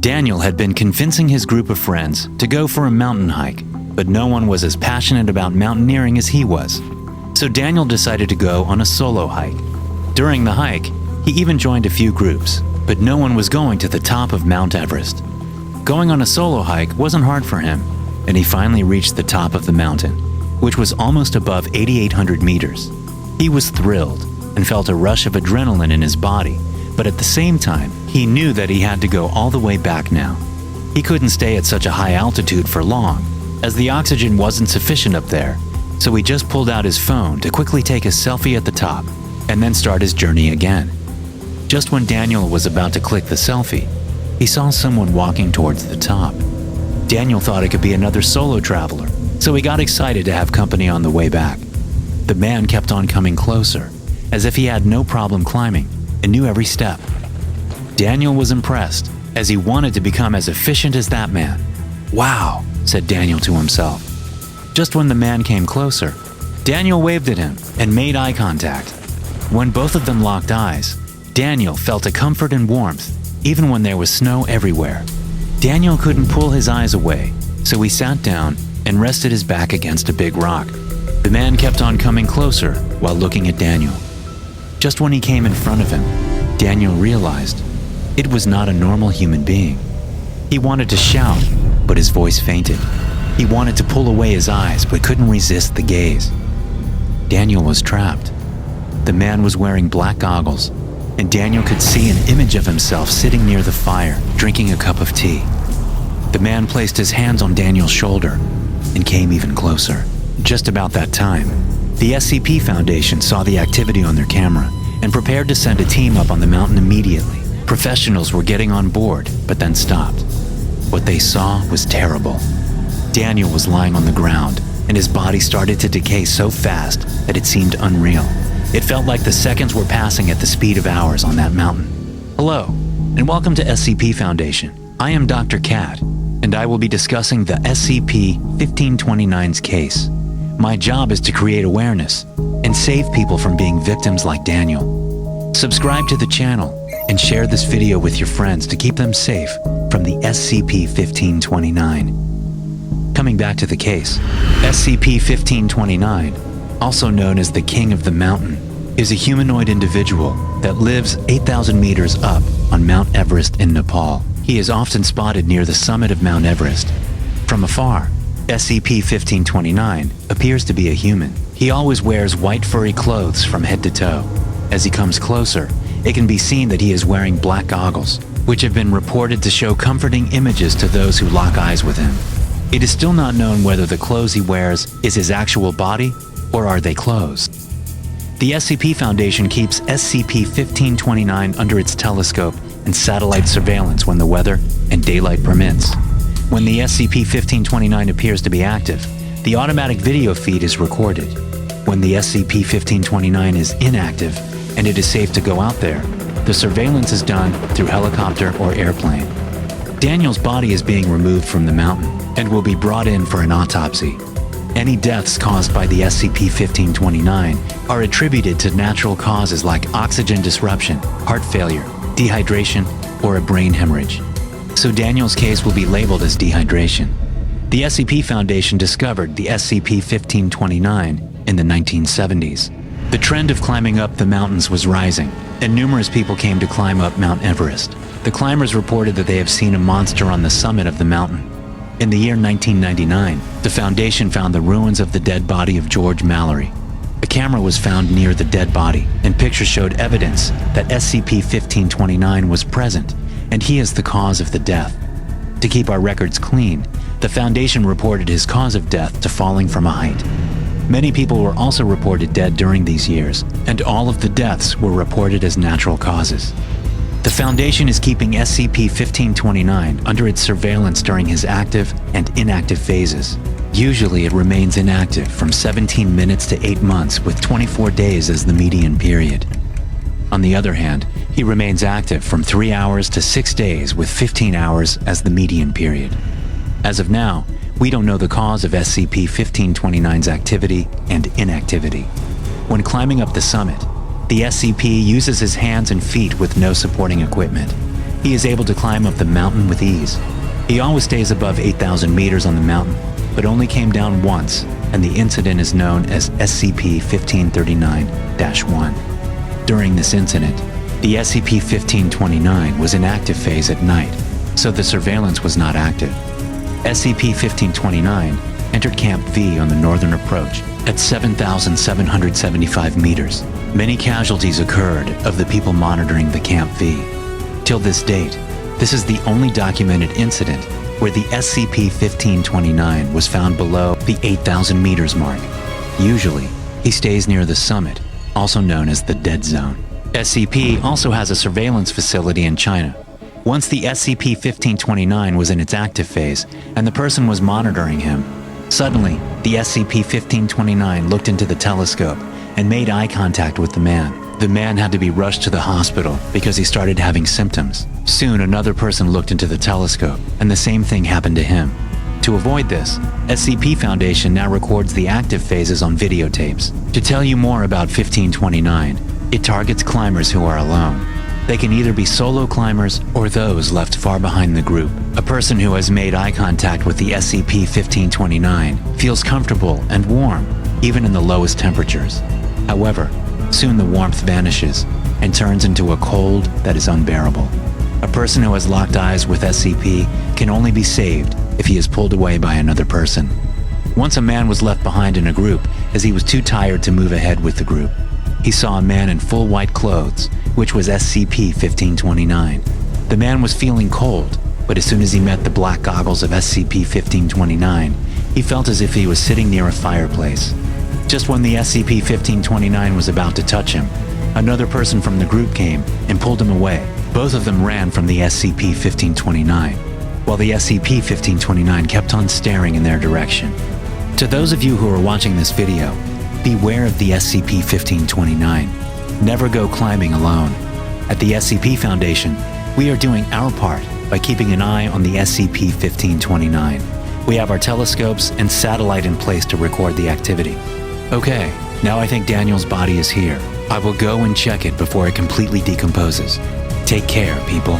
Daniel had been convincing his group of friends to go for a mountain hike, but no one was as passionate about mountaineering as he was. So Daniel decided to go on a solo hike. During the hike, he even joined a few groups, but no one was going to the top of Mount Everest. Going on a solo hike wasn't hard for him, and he finally reached the top of the mountain, which was almost above 8,800 meters. He was thrilled and felt a rush of adrenaline in his body, but at the same time, he knew that he had to go all the way back now. He couldn't stay at such a high altitude for long, as the oxygen wasn't sufficient up there, so he just pulled out his phone to quickly take a selfie at the top and then start his journey again. Just when Daniel was about to click the selfie, he saw someone walking towards the top. Daniel thought it could be another solo traveler, so he got excited to have company on the way back. The man kept on coming closer, as if he had no problem climbing and knew every step. Daniel was impressed, as he wanted to become as efficient as that man. "Wow," said Daniel to himself. Just when the man came closer, Daniel waved at him and made eye contact. When both of them locked eyes, Daniel felt a comfort and warmth, even when there was snow everywhere. Daniel couldn't pull his eyes away, so he sat down and rested his back against a big rock. The man kept on coming closer while looking at Daniel. Just when he came in front of him, Daniel realized it was not a normal human being. He wanted to shout, but his voice fainted. He wanted to pull away his eyes, but couldn't resist the gaze. Daniel was trapped. The man was wearing black goggles, and Daniel could see an image of himself sitting near the fire, drinking a cup of tea. The man placed his hands on Daniel's shoulder and came even closer. Just about that time, the SCP Foundation saw the activity on their camera and prepared to send a team up on the mountain immediately. Professionals were getting on board, but then stopped. What they saw was terrible. Daniel was lying on the ground, and his body started to decay so fast that it seemed unreal. It felt like the seconds were passing at the speed of hours on that mountain. Hello, and welcome to SCP Foundation. I am Dr. Cat, and I will be discussing the SCP-1529's case. My job is to create awareness and save people from being victims like Daniel. Subscribe to the channel and share this video with your friends to keep them safe from the SCP-1529. Coming back to the case, SCP-1529, also known as the King of the Mountain, is a humanoid individual that lives 8,000 meters up on Mount Everest in Nepal. He is often spotted near the summit of Mount Everest. From afar, SCP-1529 appears to be a human. He always wears white furry clothes from head to toe. As he comes closer, it can be seen that he is wearing black goggles, which have been reported to show comforting images to those who lock eyes with him. It is still not known whether the clothes he wears is his actual body or are they clothes. The SCP Foundation keeps SCP-1529 under its telescope and satellite surveillance when the weather and daylight permits. When the SCP-1529 appears to be active, the automatic video feed is recorded. When the SCP-1529 is inactive and it is safe to go out there, the surveillance is done through helicopter or airplane. Daniel's body is being removed from the mountain and will be brought in for an autopsy. Any deaths caused by the SCP-1529 are attributed to natural causes like oxygen disruption, heart failure, dehydration, or a brain hemorrhage. So Daniel's case will be labeled as dehydration. The SCP Foundation discovered the SCP-1529 in the 1970s. The trend of climbing up the mountains was rising, and numerous people came to climb up Mount Everest. The climbers reported that they have seen a monster on the summit of the mountain. In the year 1999, the Foundation found the ruins of the dead body of George Mallory. A camera was found near the dead body, and pictures showed evidence that SCP-1529 was present, and he is the cause of the death. To keep our records clean, the Foundation reported his cause of death to falling from a height. Many people were also reported dead during these years, and all of the deaths were reported as natural causes. The Foundation is keeping SCP-1529 under its surveillance during his active and inactive phases. Usually it remains inactive from 17 minutes to 8 months, with 24 days as the median period. On the other hand, he remains active from 3 hours to 6 days, with 15 hours as the median period. As of now, we don't know the cause of SCP-1529's activity and inactivity. When climbing up the summit, the SCP uses his hands and feet with no supporting equipment. He is able to climb up the mountain with ease. He always stays above 8,000 meters on the mountain, but only came down once, and the incident is known as SCP-1539-1. During this incident, the SCP-1529 was in active phase at night, so the surveillance was not active. SCP-1529 entered Camp V on the northern approach at 7,775 meters. Many casualties occurred of the people monitoring the Camp V. Till this date, this is the only documented incident where the SCP-1529 was found below the 8,000 meters mark. Usually, he stays near the summit, also known as the Dead Zone. SCP also has a surveillance facility in China. Once the SCP-1529 was in its active phase and the person was monitoring him, suddenly the SCP-1529 looked into the telescope and made eye contact with the man. The man had to be rushed to the hospital because he started having symptoms. Soon another person looked into the telescope and the same thing happened to him. To avoid this, SCP Foundation now records the active phases on videotapes. To tell you more about 1529, it targets climbers who are alone. They can either be solo climbers or those left far behind the group. A person who has made eye contact with the SCP-1529 feels comfortable and warm, even in the lowest temperatures. However, soon the warmth vanishes and turns into a cold that is unbearable. A person who has locked eyes with SCP can only be saved if he is pulled away by another person. Once a man was left behind in a group as he was too tired to move ahead with the group. He saw a man in full white clothes, which was SCP-1529. The man was feeling cold, but as soon as he met the black goggles of SCP-1529, he felt as if he was sitting near a fireplace. Just when the SCP-1529 was about to touch him, another person from the group came and pulled him away. Both of them ran from the SCP-1529, while the SCP-1529 kept on staring in their direction. To those of you who are watching this video, beware of the SCP-1529. Never go climbing alone. At the SCP Foundation, we are doing our part by keeping an eye on the SCP-1529. We have our telescopes and satellite in place to record the activity. Okay, now I think Daniel's body is here. I will go and check it before it completely decomposes. Take care, people.